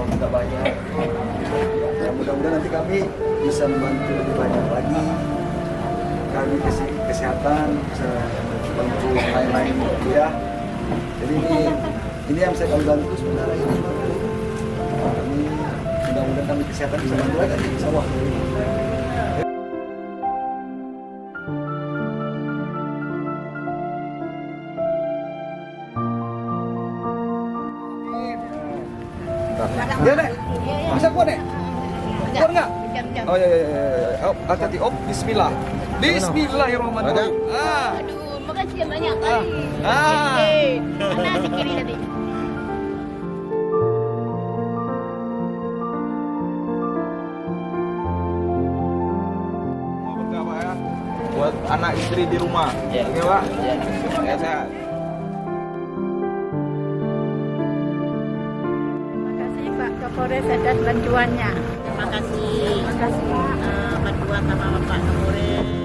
uang kita banyak. Ya mudah-mudahan nanti kami bisa membantu lebih banyak lagi. Kami kesehatan bisa bantu lain-lain ya. Jadi ini yang saya kami bantu sebenarnya ini. Kami mudah-mudahan kami kesehatan bisa bantu lagi insya Allah. Ya nek, bisa kuat nek? Kuat nggak? Oh ya. Oh, hati-hati. Oh, Bismillah. Bismillahirrahmanirrahim. Aduh, makasih ya banyak kali. Anak di kiri tadi. Mau berkah Pak ya? Buat anak istri di rumah. Oke Pak? Ya sehat. Pak Kapolres atas bantuannya. Terima kasih bantuan sama Bapak Kapolres.